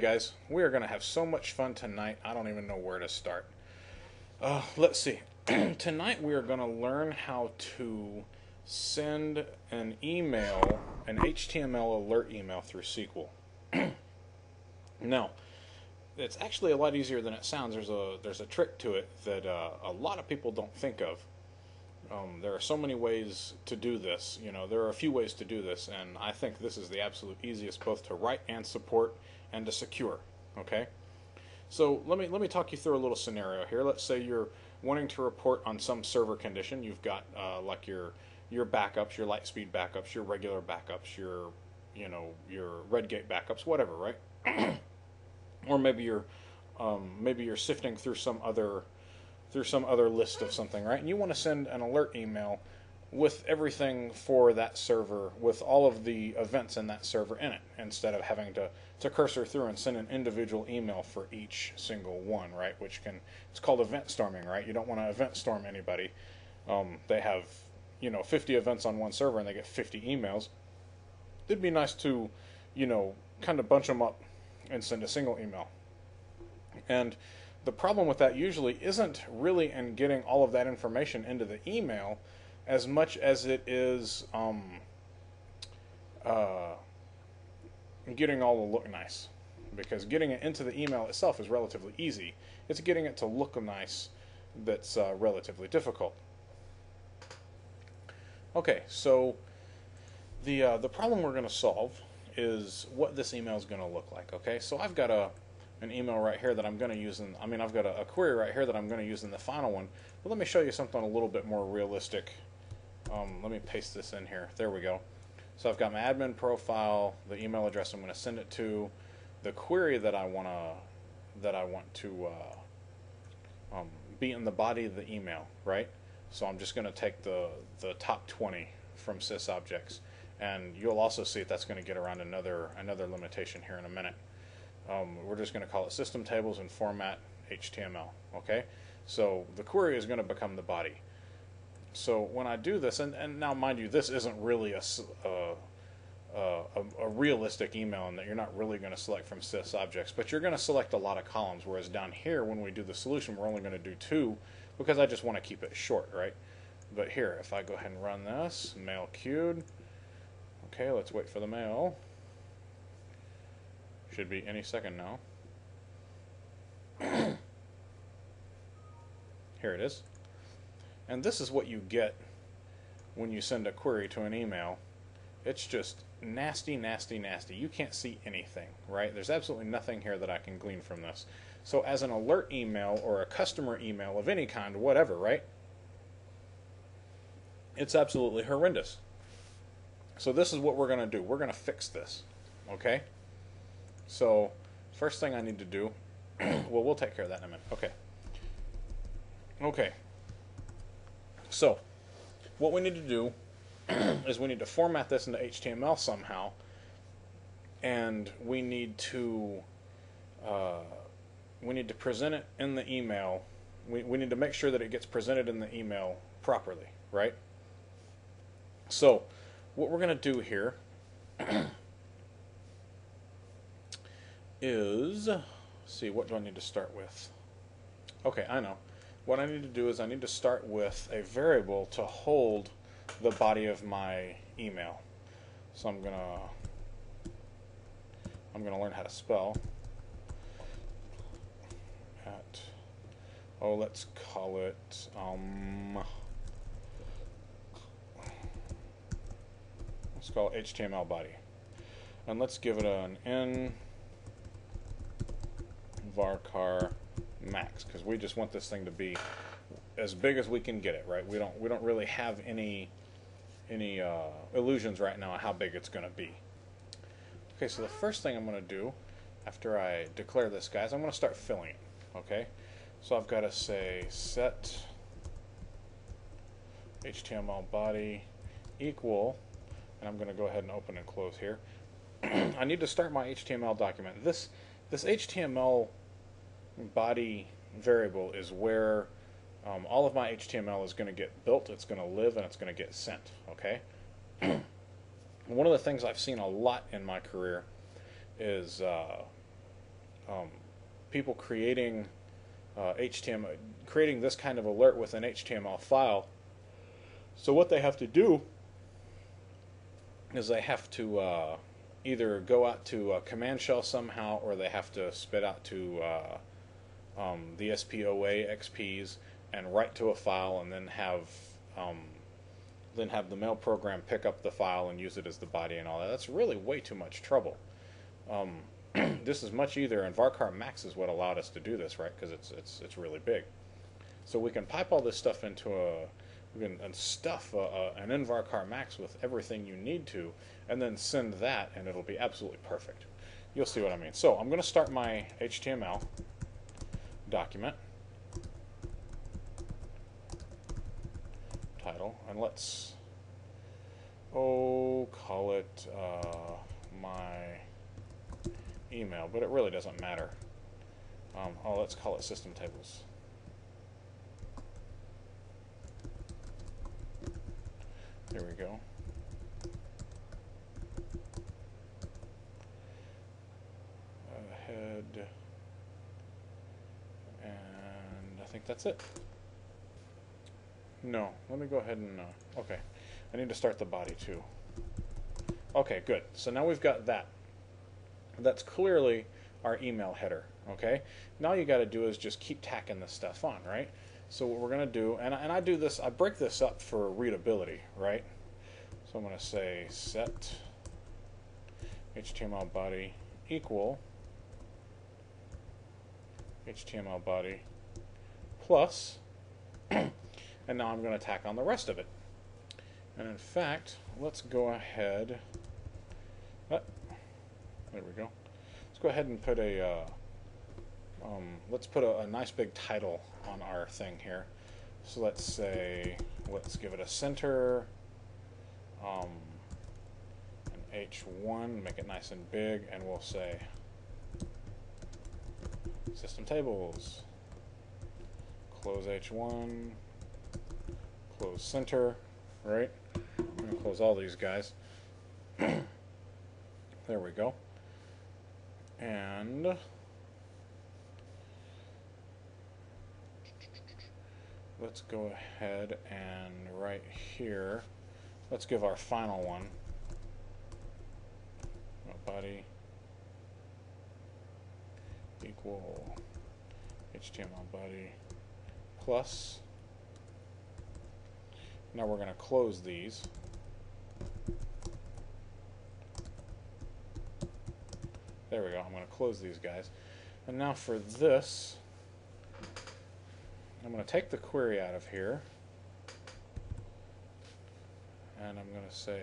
guys, we are going to have so much fun tonight. I don't even know where to start. Let's see. Tonight we are going to learn how to send an email, an HTML alert email through SQL. Now, it's actually a lot easier than it sounds. There's a trick to it that a lot of people don't think of. There are so many ways to do this. You know, there are a few ways to do this, and I think this is the absolute easiest, both to write and support and to secure. Okay, so let me talk you through a little scenario here. Let's say you're wanting to report on some server condition. You've got like your backups, your Lightspeed backups, your regular backups, your Redgate backups, whatever, right? Or maybe you're sifting through some other list of something, right? And you want to send an alert email with everything for that server, with all of the events in that server in it, instead of having to cursor through and send an individual email for each single one, right? It's called event storming, right? You don't want to event storm anybody. They have 50 events on one server and they get 50 emails. It'd be nice to kind of bunch them up and send a single email. And the problem with that usually isn't really in getting all of that information into the email as much as it is getting all to look nice. Because getting it into the email itself is relatively easy. It's getting it to look nice that's relatively difficult. Okay, so the problem we're going to solve is what this email is going to look like. Okay, so I've got an email right here that I'm going to use I've got a query right here that I'm going to use in the final one. But let me show you something a little bit more realistic. Let me paste this in here. There we go. So I've got my admin profile, the email address I'm going to send it to, the query that I want to be in the body of the email, right? So I'm just going to take the top 20 from sysobjects, and you'll also see that's going to get around another limitation here in a minute. We're just going to call it system tables and format HTML. Okay, so the query is going to become the body. So when I do this, and now mind you, this isn't really a realistic email in that you're not really going to select from sysobjects, but you're going to select a lot of columns, whereas down here when we do the solution we're only going to do 2 because I just want to keep it short, right? But here, if I go ahead and run this, mail queued. Okay, let's wait for the mail. Should be any second now. Here it is. And this is what you get when you send a query to an email. It's just nasty, nasty, nasty. You can't see anything, right? There's absolutely nothing here that I can glean from this. So as an alert email or a customer email of any kind, whatever, right? It's absolutely horrendous. So this is what we're going to do. We're going to fix this, okay? So first thing I need to do, well, we'll take care of that in a minute. Okay. So what we need to do is we need to format this into HTML somehow, and we need to present it in the email. We need to make sure that it gets presented in the email properly, right? So what we're going to do here is, see, what do I need to start with? Okay, I know. What I need to do is I need to start with a variable to hold the body of my email. So I'm gonna learn how to spell. Let's call it HTML body, and let's give it an n varchar max, because we just want this thing to be as big as we can get it, right? We don't really have any illusions right now on how big it's going to be. Okay, so the first thing I'm going to do after I declare this, guys, I'm going to start filling it. Okay, so I've got to say set HTML body equal, and I'm going to go ahead and open and close here. I need to start my HTML document. This HTML body variable is where all of my HTML is going to get built, it's going to live, and it's going to get sent. Okay. One of the things I've seen a lot in my career is people creating HTML, creating this kind of alert with an HTML file. So what they have to do is they have to either go out to a command shell somehow, or they have to spit out to the SPOA XPs and write to a file, and then have the mail program pick up the file and use it as the body and all that. That's really way too much trouble. This is much easier, and Varchar Max is what allowed us to do this, right? Because it's really big. So we can pipe all this stuff into and stuff an nvarchar Max with everything you need to, and then send that, and it'll be absolutely perfect. You'll see what I mean. So I'm going to start my HTML document. Title, and let's call it my email, but it really doesn't matter. Let's call it system tables. There we go. Head, and I think that's it. No, let me go ahead and okay, I need to start the body too. Okay, good. So now we've got that. That's clearly our email header. Okay, now you got to do is just keep tacking this stuff on, right? So what we're going to do, and I do this, I break this up for readability, right? So I'm going to say set HTML body equal HTML body plus, and now I'm going to tack on the rest of it. And in fact, let's go ahead, there we go. Let's go ahead and put let's put a nice big title on our thing here. So let's say, let's give it a center, an H1, make it nice and big, and we'll say system tables, close H1, close center, right? I'm going to close all these guys. There we go. And let's go ahead and right here, let's give our final one body equal HTML body plus. Now we're going to close these. There we go. I'm going to close these guys. And now for this, I'm going to take the query out of here, and I'm going to say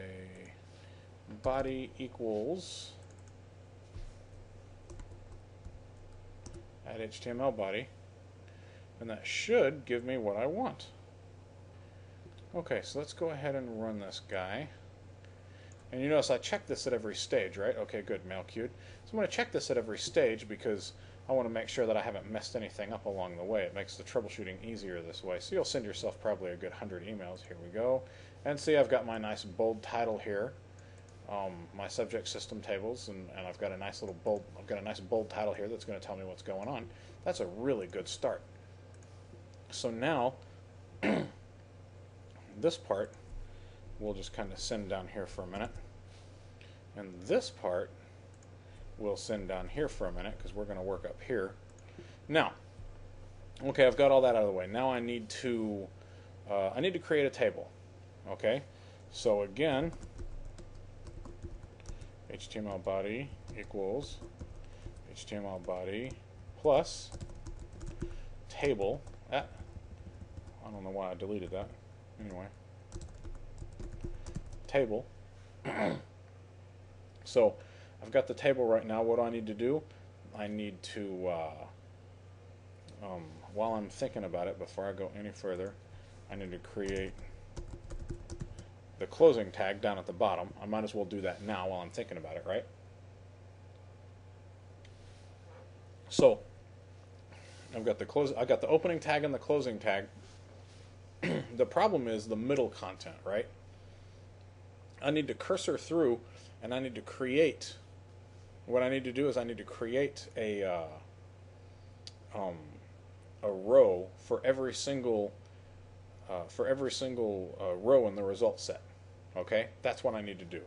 body equals add HTML body, and that should give me what I want. Okay, so let's go ahead and run this guy. And you notice I check this at every stage, right? Okay, good, mail queued. So I'm going to check this at every stage because I want to make sure that I haven't messed anything up along the way. It makes the troubleshooting easier this way. So you'll send yourself probably a good 100 emails. Here we go. And see, I've got my nice bold title here, my subject system tables, and I've got a nice little bold. I've got a nice bold title here that's going to tell me what's going on. That's a really good start. So now, this part we'll just kind of send down here for a minute, and this part we'll send down here for a minute because we're going to work up here. Now, okay, I've got all that out of the way. Now I need to create a table. Okay, so again, HTML body equals HTML body plus table. I don't know why I deleted that. Anyway, table. So I've got the table right now. What do I need to do? I need to, while I'm thinking about it, before I go any further, I need to create the closing tag down at the bottom. I might as well do that now while I'm thinking about it, right? So I've got the opening tag and the closing tag. The problem is the middle content, right? I need to cursor through, and I need to create what I need to do is I need to create um, a row for every single row in the result set. Okay, that's what I need to do.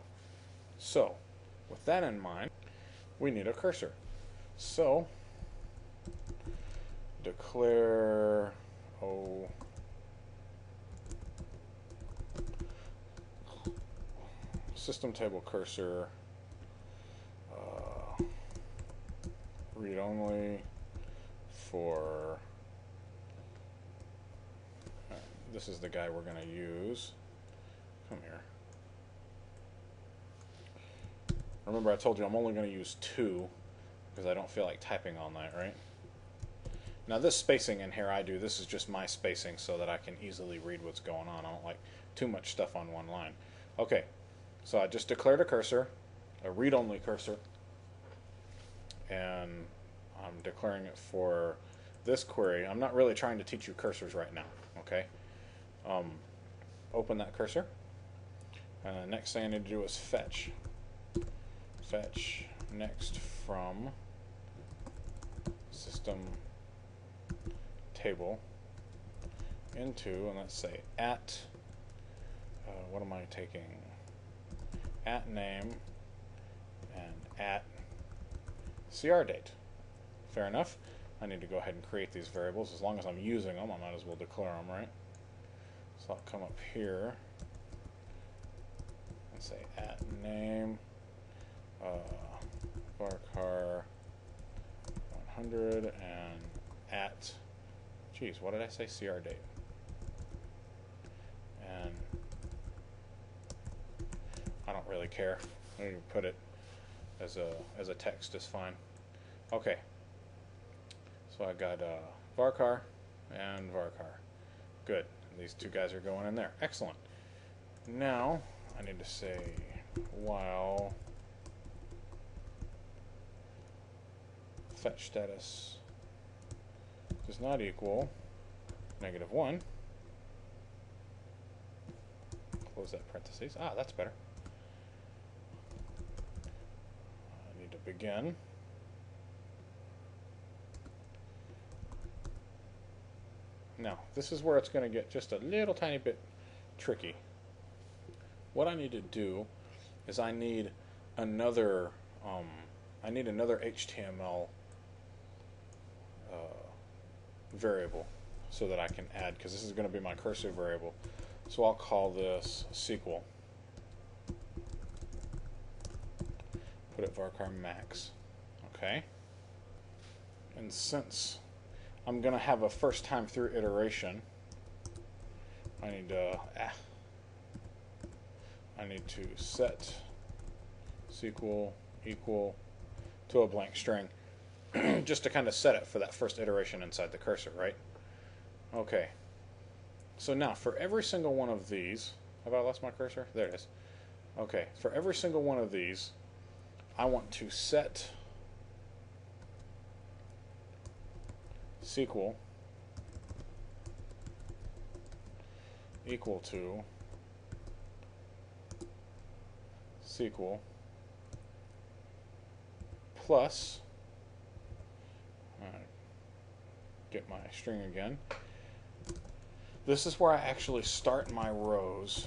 So, with that in mind, we need a cursor. So, declare system table cursor read only for this is the guy we're going to use. Come here. Remember, I told you I'm only going to use 2 because I don't feel like typing all night, right? Now this spacing in here this is just my spacing so that I can easily read what's going on. I don't like too much stuff on one line. Okay, so I just declared a cursor, a read-only cursor, and I'm declaring it for this query. I'm not really trying to teach you cursors right now, okay? Open that cursor, and the next thing I need to do is fetch next from system table into, and let's say at what am I taking? At name and at CR date. Fair enough. I need to go ahead and create these variables. As long as I'm using them, I might as well declare them, right? So I'll come up here and say at name varchar 100 and at, geez, what did I say? CR date. And I don't really care. You can put it as a text is fine. Okay. So I got varchar and varchar. Good. These two guys are going in there. Excellent. Now I need to say while fetch status does not equal -1. Close that parentheses. Ah, that's better. I need to begin. Now, this is where it's going to get just a little tiny bit tricky. What I need to do is I need another HTML variable so that I can add, because this is going to be my cursor variable. So I'll call this SQL. Put it varchar max. Okay. And since I'm going to have a first time through iteration, I need to set SQL equal to a blank string just to kind of set it for that first iteration inside the cursor, right? Okay. So now for every single one of these, have I lost my cursor? There it is. Okay, for every single one of these, I want to set SQL equal to SQL plus, get my string again. This is where I actually start my rows.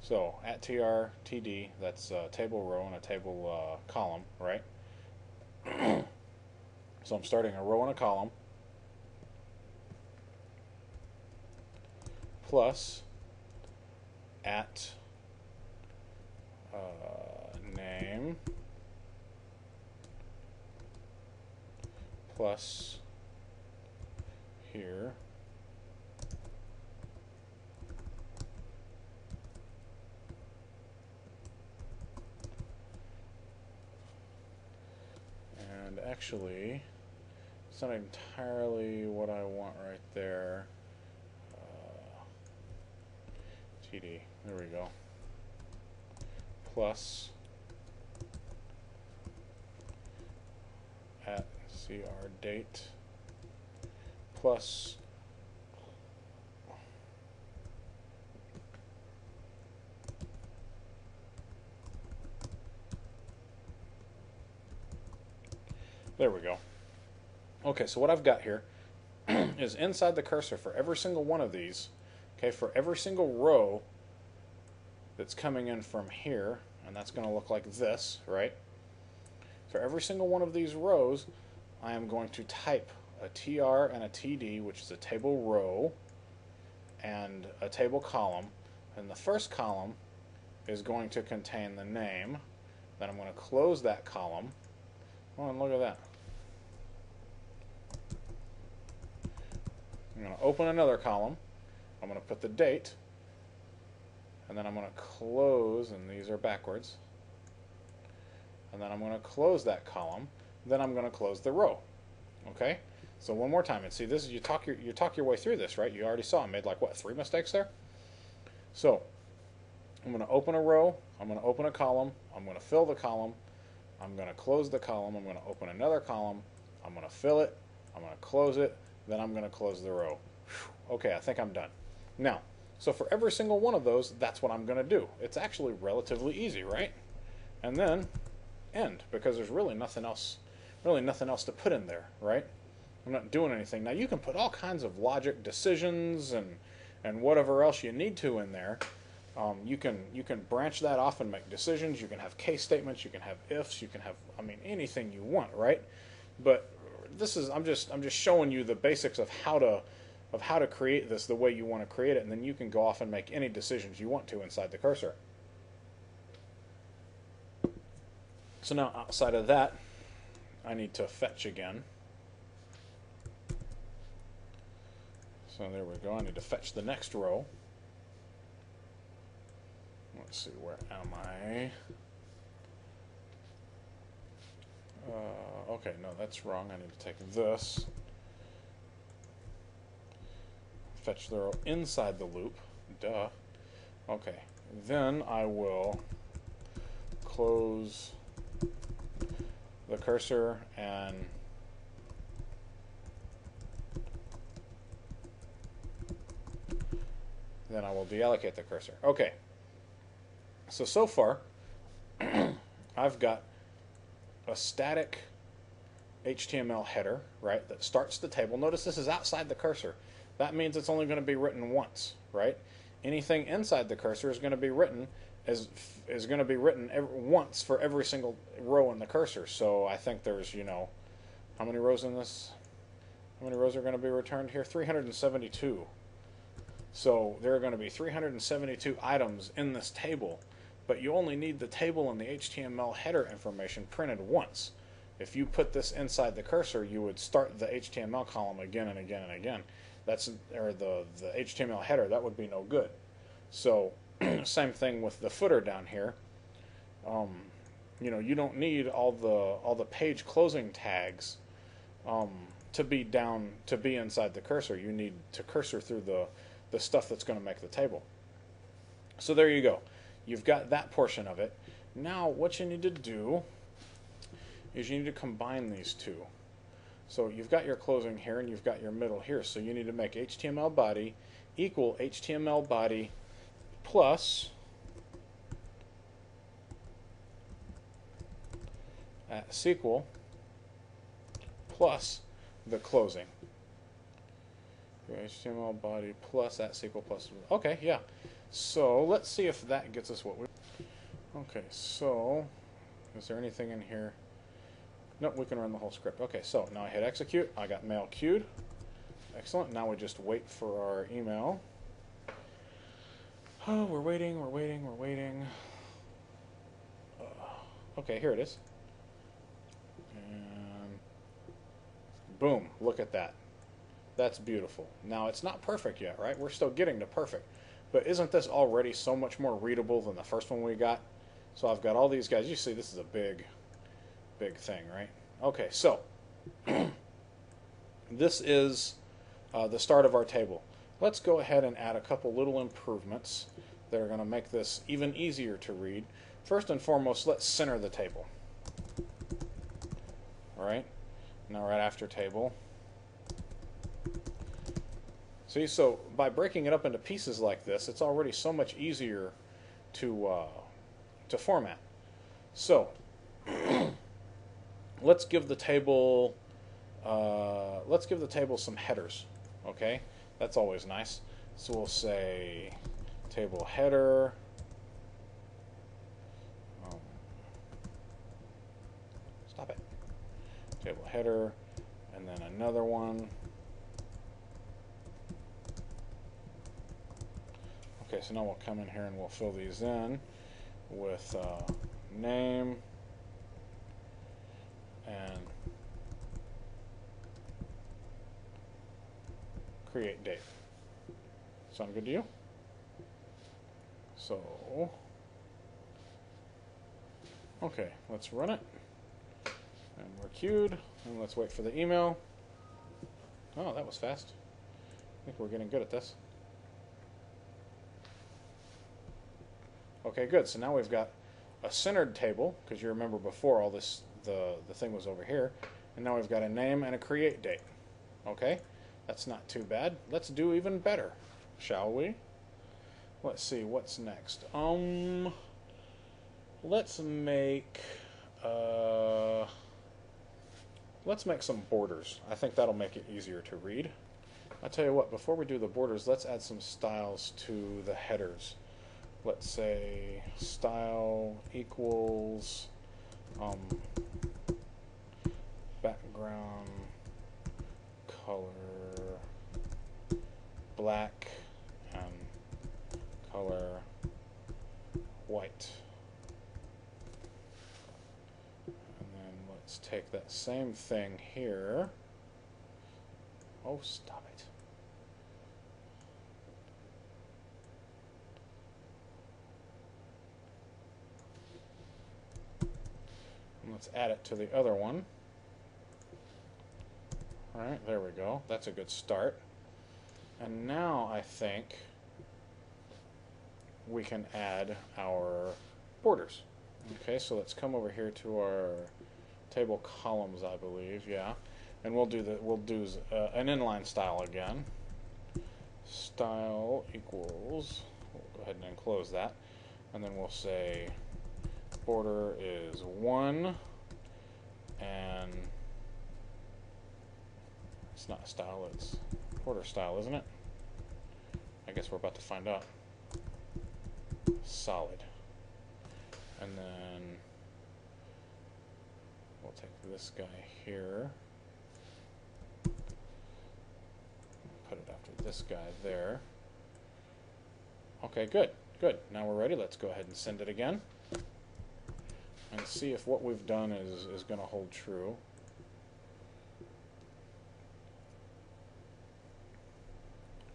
So at TD, that's a table row and a table column, right? So I'm starting a row and a column plus at name plus here and actually it's not entirely what I want right there. TD, there we go, plus at CR date plus There we go. Okay, so what I've got here is inside the cursor for every single one of these, okay, for every single row that's coming in from here, and that's going to look like this, right? For every single one of these rows, I am going to type a TR and a TD, which is a table row and a table column. And the first column is going to contain the name. Then I'm going to close that column. Oh, and look at that. I'm going to open another column. I'm going to put the date. And then I'm going to close, and these are backwards. And then I'm going to close that column. Then I'm going to close the row. Okay? So one more time. And see, this is you talk your way through this, right? You already saw I made like what, 3 mistakes there? So I'm going to open a row. I'm going to open a column. I'm going to fill the column. I'm going to close the column. I'm going to open another column. I'm going to fill it. I'm going to close it. Then I'm going to close the row. Whew. Okay, I think I'm done. Now, so for every single one of those, that's what I'm going to do. It's actually relatively easy, right? And then end, because there's really nothing else to put in there, right? I'm not doing anything. Now you can put all kinds of logic decisions and whatever else you need to in there. You can branch that off and make decisions. You can have case statements. You can have ifs. You can have, I mean, anything you want, right? But this is I'm just showing you the basics of how to create this the way you want to create it, and then you can go off and make any decisions you want to inside the cursor. So now outside of that, I need to fetch again. So there we go. I need to fetch the next row. Let's see, where am I? Okay, no, that's wrong. I need to take this. Fetch the row inside the loop. Duh. Okay, then I will close the cursor and then I will deallocate the cursor. Okay, so far I've got a static HTML header, right, that starts the table. Notice this is outside the cursor. That means it's only going to be written once, right? Anything inside the cursor is going to be written once for every single row in the cursor. So I think there's, you know, how many rows in this? How many rows are going to be returned here? 372. So there are going to be 372 items in this table, but you only need the table and the HTML header information printed once. If you put this inside the cursor, you would start the HTML column again and again and again. Or the HTML header, that would be no good. So same thing with the footer down here. You know, you don't need all the page closing tags to be inside the cursor. You need to cursor through the stuff that's going to make the table. So there you go. You've got that portion of it. Now what you need to do is you need to combine these two. So you've got your closing here and you've got your middle here. So you need to make HTML body equal HTML body plus at SQL plus the closing. HTML body plus at SQL plus. Okay, yeah. So let's see if that gets us what we. Okay, so is there anything in here? Nope, we can run the whole script. Okay, so now I hit execute. I got mail queued. Excellent. Now we just wait for our email. Oh, we're waiting. Okay, here it is. And boom, look at that. That's beautiful. Now, it's not perfect yet, right? We're still getting to perfect. But isn't this already so much more readable than the first one we got? So I've got all these guys. You see, this is a big thing, right? Okay, so this is the start of our table. Let's go ahead and add a couple little improvements that are going to make this even easier to read. First and foremost, let's center the table. All right, now right after table. See, so by breaking it up into pieces like this, it's already so much easier to format. So let's give the table some headers. Okay, that's always nice. So we'll say table header. Stop it. Table header, and then another one. Okay, so now we'll come in here and we'll fill these in with name and create date. Sound good to you? So, okay, let's run it. And we're queued, and let's wait for the email. Oh, that was fast. I think we're getting good at this. Okay, good. So now we've got a centered table, because you remember before all this, the thing was over here, and now we've got a name and a create date. Okay, that's not too bad. Let's do even better, shall we? Let's see what's next. Let's make some borders. I think that'll make it easier to read. I'll tell you what, before we do the borders, let's add some styles to the headers. Let's say style equals background color black and color white. And then let's take that same thing here. Oh, stop it. And let's add it to the other one. Alright, there we go. That's a good start. And now I think we can add our borders. Okay, so let's come over here to our table columns, I believe, yeah. And we'll do an inline style again. Style equals, we'll go ahead and enclose that. And then we'll say border is 1, and it's not a style, it's border style, isn't it? I guess we're about to find out. Solid. And then we'll take this guy here, put it after this guy there. Okay, good, good. Now we're ready. Let's go ahead and send it again and see if what we've done is going to hold true.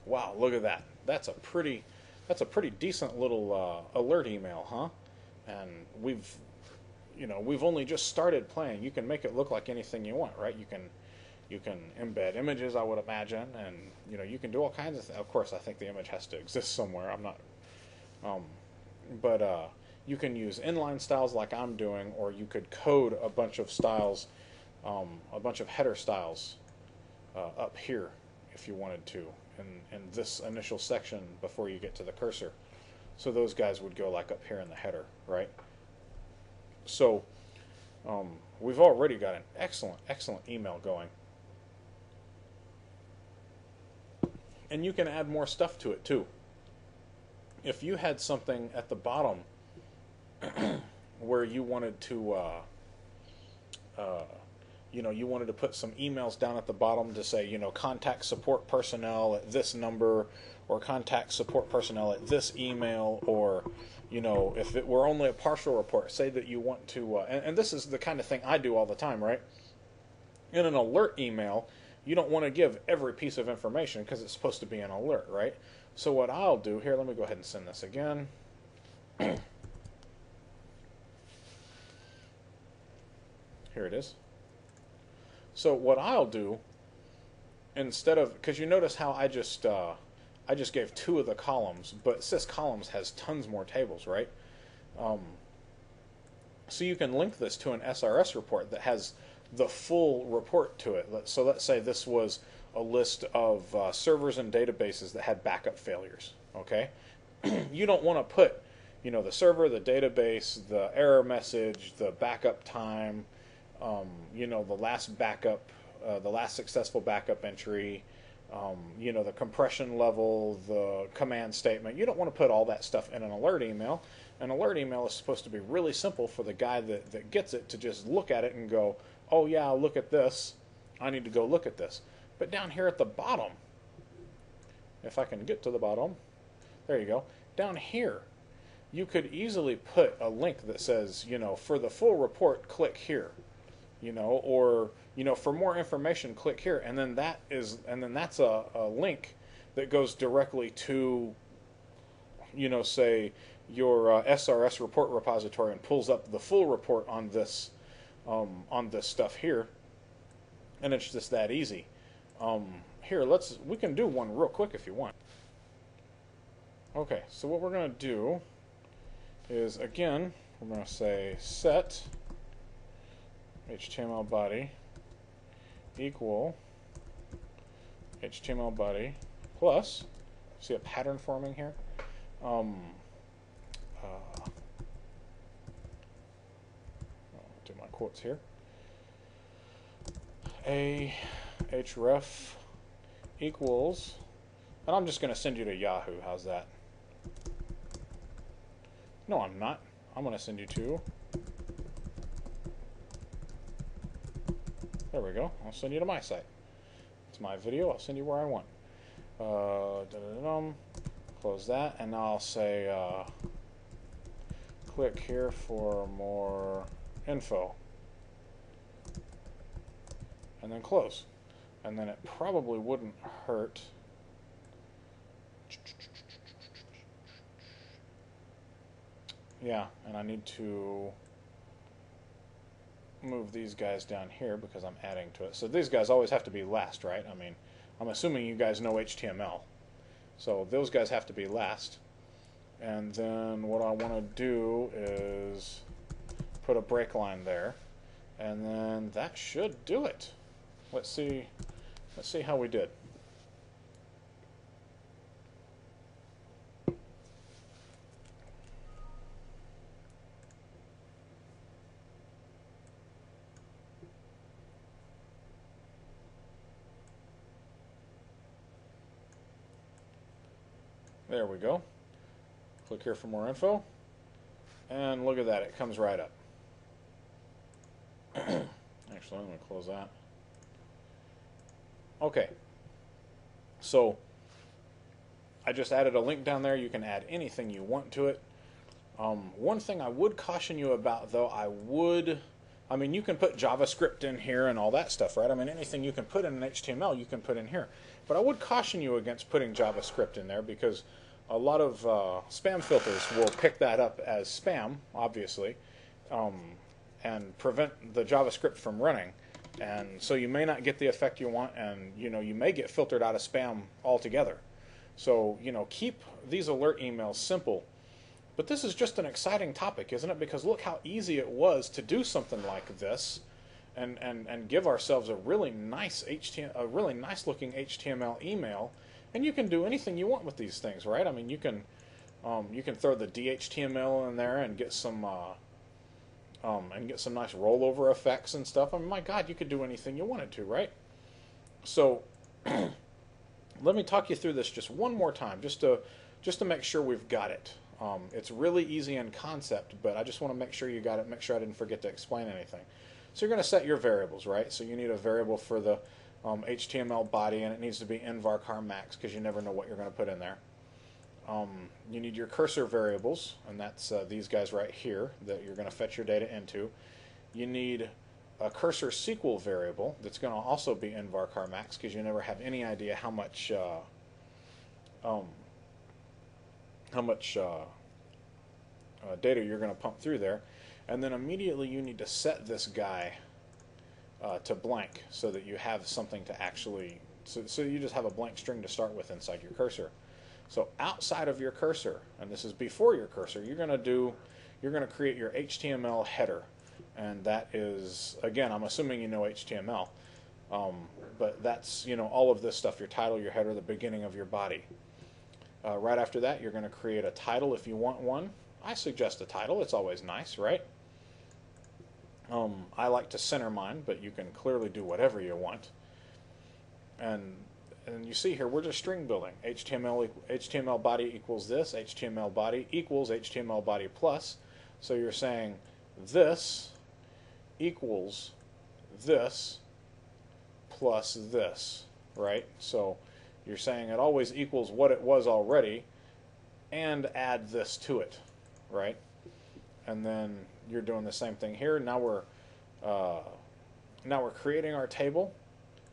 Wow, look at that. That's a pretty decent little alert email, huh? And we've only just started playing. You can make it look like anything you want, right? You can embed images, I would imagine, and you can do all kinds of things. Of course, I think the image has to exist somewhere. I'm not, but you can use inline styles like I'm doing, or you could code a bunch of styles, a bunch of header styles up here if you wanted to, in this initial section before you get to the cursor. So those guys would go like up here in the header, right? So we've already got an excellent email going. And you can add more stuff to it too. If you had something at the bottom where you wanted to, you wanted to put some emails down at the bottom to say, contact support personnel at this number, or contact support personnel at this email, or, if it were only a partial report, say that you want to, and this is the kind of thing I do all the time, right? In an alert email, you don't want to give every piece of information because it's supposed to be an alert, right? So what I'll do here, let me go ahead and send this again. Here it is. So what I'll do, instead of, because you notice how I just gave 2 of the columns, but Sys columns has tons more tables, right? So you can link this to an SRS report that has the full report to it. So let's say this was a list of servers and databases that had backup failures, okay? You don't want to put, the server, the database, the error message, the backup time, you know, the last backup, the last successful backup entry, you know, the compression level, the command statement. You don't want to put all that stuff in an alert email. An alert email is supposed to be really simple for the guy that gets it to just look at it and go, oh yeah, I'll look at this. I need to go look at this. But down here at the bottom, if I can get to the bottom, there you go. Down here, you could easily put a link that says, you know, for the full report, click here, you know, or, you know, for more information, click here, and then that's a link that goes directly to, you know, say your SRS report repository and pulls up the full report on this stuff here, and it's just that easy. Here, we can do one real quick if you want. Okay, so what we're going to do is, again, we're going to say set HTML body equal HTML body plus, see a pattern forming here? I'll do my quotes here. A href equals, and I'm just going to send you to Yahoo. How's that? No, I'm not. I'm going to send you to, there we go. I'll send you to my site. It's my video. I'll send you where I want. Close that, and now I'll say click here for more info, and then close. And then it probably wouldn't hurt yeah, and I need to move these guys down here because I'm adding to it. So these guys always have to be last, right? I mean, I'm assuming you guys know HTML. So those guys have to be last. And then what I want to do is put a break line there. And then that should do it. Let's see how we did. There we go. Click here for more info. And look at that, it comes right up. Actually, let me close that. Okay. So, I just added a link down there. You can add anything you want to it. One thing I would caution you about, though, I mean, you can put JavaScript in here and all that stuff, right? I mean, anything you can put in an HTML, you can put in here. But I would caution you against putting JavaScript in there because a lot of spam filters will pick that up as spam, obviously, and prevent the JavaScript from running. And so you may not get the effect you want, and you may get filtered out of spam altogether. So keep these alert emails simple. But this is just an exciting topic, isn't it? Because look how easy it was to do something like this, and give ourselves a really nice looking HTML email. And you can do anything you want with these things, right? I mean, you can throw the DHTML in there and get some nice rollover effects and stuff. I mean, my God, you could do anything you wanted to, right? So let me talk you through this just one more time, just to make sure we've got it. It's really easy in concept, but I just want to make sure you got it. Make sure I didn't forget to explain anything. So you're going to set your variables, right? So you need a variable for the HTML body, and it needs to be in varchar max because you never know what you're going to put in there. You need your cursor variables, and that's these guys right here that you're going to fetch your data into. You need a cursor SQL variable that's going to also be in varchar max because you never have any idea how much data you're going to pump through there. And then immediately you need to set this guy to blank so that you have something to actually, so you just have a blank string to start with inside your cursor. So outside of your cursor, and this is before your cursor, you're going to create your HTML header. And that is, again, I'm assuming you know HTML, but that's, all of this stuff, your title, your header, the beginning of your body. Right after that, you're going to create a title if you want one. I suggest a title. It's always nice, right? I like to center mine, but you can clearly do whatever you want. And you see here, we're just string building. HTML body equals this, HTML body equals HTML body plus. So you're saying this equals this plus this, right? So you're saying it always equals what it was already and add this to it, right? And then you're doing the same thing here. Now we're creating our table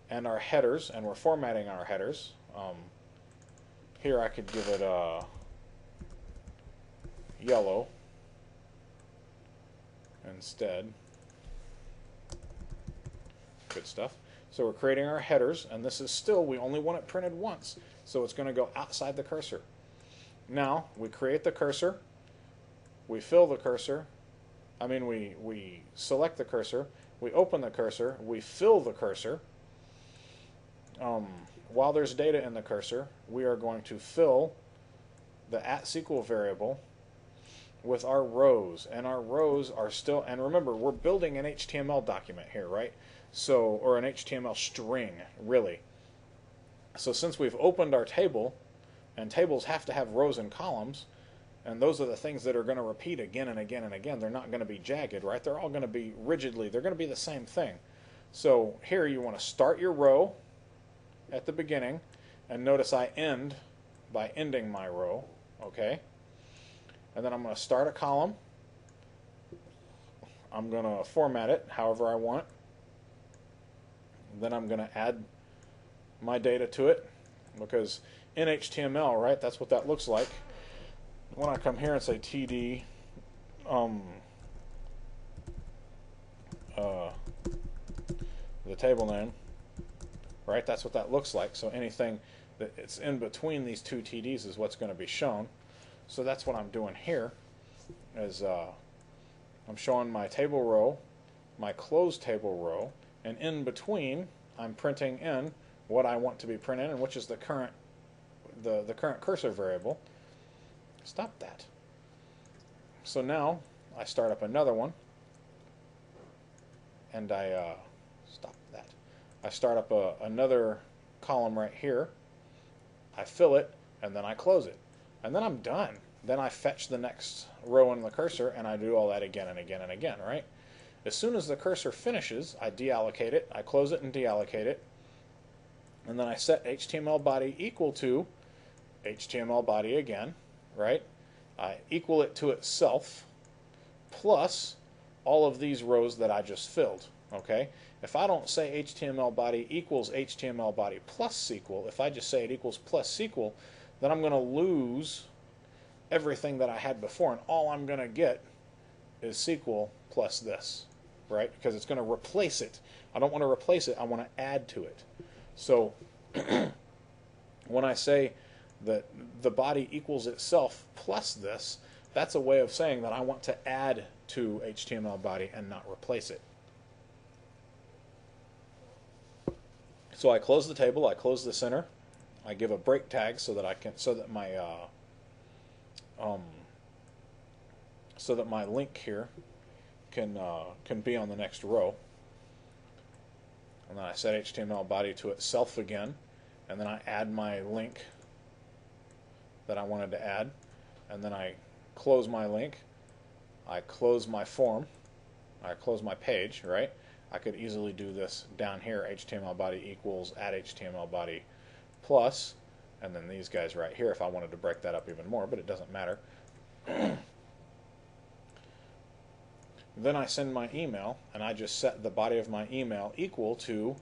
and our headers, and we're formatting our headers. Here I could give it yellow instead. Good stuff. So we're creating our headers, and this is still, we only want it printed once, so it's going to go outside the cursor. Now we create the cursor, we fill the cursor, we select the cursor, we open the cursor, we fill the cursor. While there's data in the cursor, we are going to fill the @SQL variable with our rows, and our rows are still, and remember, we're building an HTML document here, right? So, or an HTML string, really. So since we've opened our table, and tables have to have rows and columns, and those are the things that are going to repeat again and again and again. They're not going to be jagged, right? They're all going to be rigidly, they're going to be the same thing. So here you want to start your row at the beginning, and notice I end by ending my row, okay? And then I'm going to start a column. I'm going to format it however I want. Then I'm going to add my data to it, because in HTML, right, that's what that looks like. When I come here and say TD the table name, right, that's what that looks like. So anything that it's in between these two TDs is what's going to be shown. So that's what I'm doing here, is I'm showing my table row, my closed table row, and in between I'm printing in what I want to be printed in, which is the current cursor variable. Stop that. So now I start up another one, and I stop that. I start up another column right here. I fill it, and then I close it, and then I'm done. Then I fetch the next row in the cursor, and I do all that again and again and again, right? As soon as the cursor finishes, I deallocate it, I close it and deallocate it, and then I set HTML body equal to HTML body again, right? I equal it to itself plus all of these rows that I just filled, okay? If I don't say HTML body equals HTML body plus SQL, if I just say it equals plus SQL, then I'm going to lose everything that I had before, and all I'm going to get is SQL plus this, right? Because it's going to replace it. I don't want to replace it, I want to add to it. So when I say that the body equals itself plus this, that's a way of saying that I want to add to HTML body and not replace it. So I close the table, I close the center, I give a break tag so that my link here can be on the next row. And then I set HTML body to itself again, and then I add my link that I wanted to add, and then I close my link, I close my form, I close my page, right? I could easily do this down here, HTML body equals add HTML body plus, and then these guys right here if I wanted to break that up even more, but it doesn't matter. Then I send my email, and I just set the body of my email equal to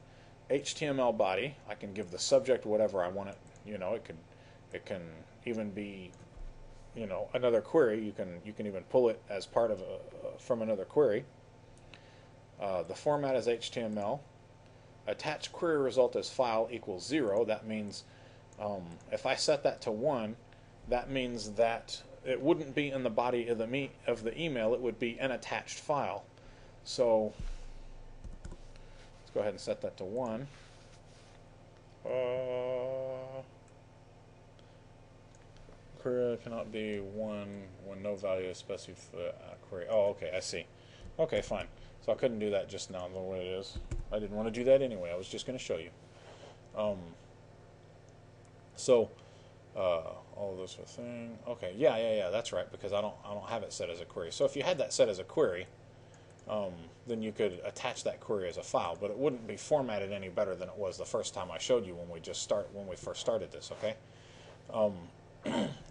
HTML body. I can give the subject whatever I want it. You know, it can even be, you know, another query. You can even pull it as part of from another query. The format is HTML. Attach query result as file equals 0. That means if I set that to 1, that means that it wouldn't be in the body of the email, it would be an attached file. So let's go ahead and set that to 1. Query cannot be 1 when no value is specified. Query. Oh, okay, I see. Okay, fine. So I couldn't do that just now the way it is. I didn't want to do that anyway. I was just going to show you. Um, so all this thing. Okay, yeah. That's right, because I don't have it set as a query. So if you had that set as a query, then you could attach that query as a file, but it wouldn't be formatted any better than it was the first time I showed you when we first started this. Okay.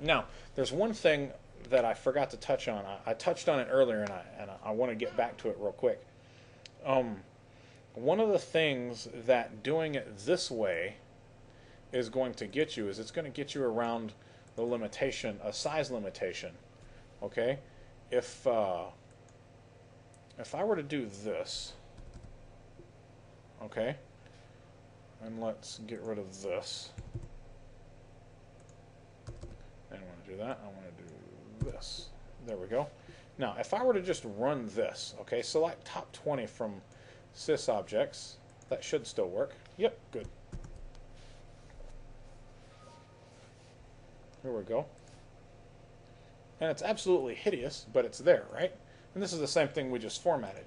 Now, there's one thing that I forgot to touch on. I touched on it earlier, and I want to get back to it real quick. One of the things that doing it this way is going to get you is it's going to get you around the limitation, a size limitation. Okay, if I were to do this, okay, and let's get rid of this. I don't want to do that. I want to do this. There we go. Now, if I were to just run this, okay, select top 20 from sysobjects, that should still work. Yep, good. Here we go. And it's absolutely hideous, but it's there, right? And this is the same thing we just formatted.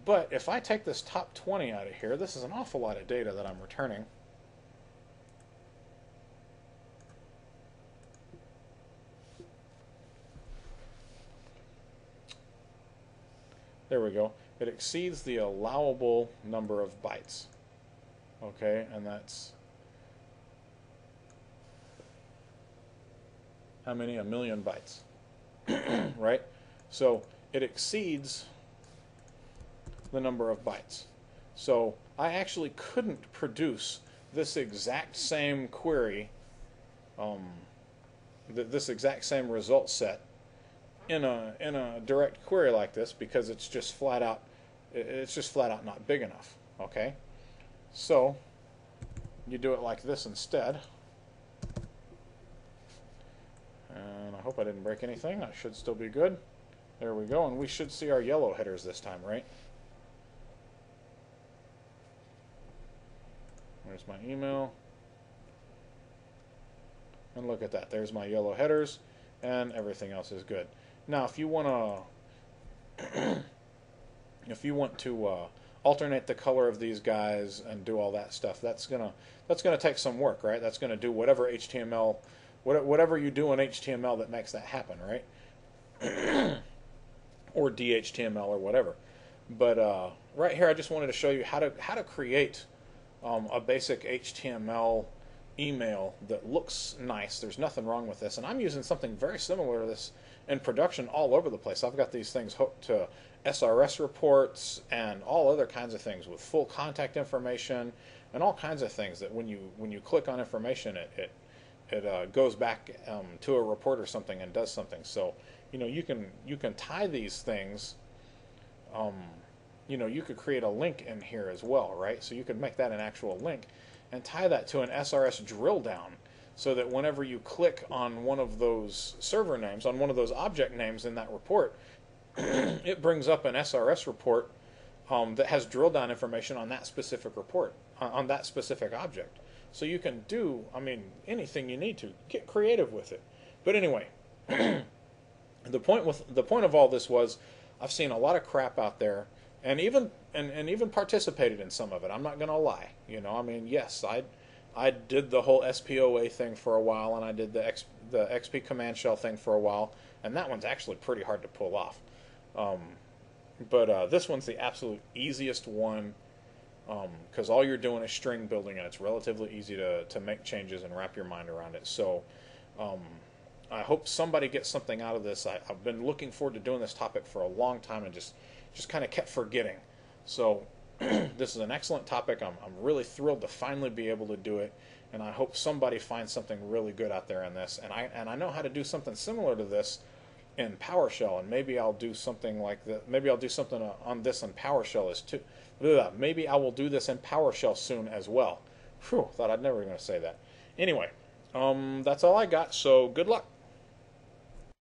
But if I take this top 20 out of here, this is an awful lot of data that I'm returning. There we go. It exceeds the allowable number of bytes. Okay, and that's how many? 1,000,000 bytes. Right? So it exceeds the number of bytes. So I actually couldn't produce this exact same query, this exact same result set in a direct query like this, because it's just flat out not big enough. Okay, so you do it like this instead, and I hope I didn't break anything. I should still be good. There we go, and we should see our yellow headers this time, right? There's my email, and look at that, there's my yellow headers, and everything else is good. Now, if you want to alternate the color of these guys and do all that stuff, that's gonna take some work, right? That's gonna do whatever HTML, whatever you do in HTML that makes that happen, right? Or DHTML or whatever. But right here, I just wanted to show you how to create a basic HTML email that looks nice. There's nothing wrong with this, and I'm using something very similar to this in production all over the place. I've got these things hooked to SRS reports and all other kinds of things with full contact information and all kinds of things that when you click on information, it goes back to a report or something and does something. So you can tie these things. You could create a link in here as well, right? So you could make that an actual link and tie that to an SRS drill down, so that whenever you click on one of those server names, on one of those object names in that report, it brings up an SRS report that has drill down information on that specific report, on that specific object. So you can do, anything you need to. Get creative with it. But anyway, the point of all this was, I've seen a lot of crap out there, and even participated in some of it. I'm not going to lie. Yes, I did the whole SPOA thing for a while, and I did the XP command shell thing for a while, and that one's actually pretty hard to pull off. But this one's the absolute easiest one, because all you're doing is string building, and it's relatively easy to make changes and wrap your mind around it. So I hope somebody gets something out of this. I've been looking forward to doing this topic for a long time and just kind of kept forgetting. So this is an excellent topic. I'm really thrilled to finally be able to do it, and I hope somebody finds something really good out there in this. And I know how to do something similar to this in PowerShell, and maybe I'll do something like that. Maybe I'll do something on this in PowerShell as too. Maybe I will do this in PowerShell soon as well. Whew, thought I'd never going to say that. Anyway, that's all I got. So good luck.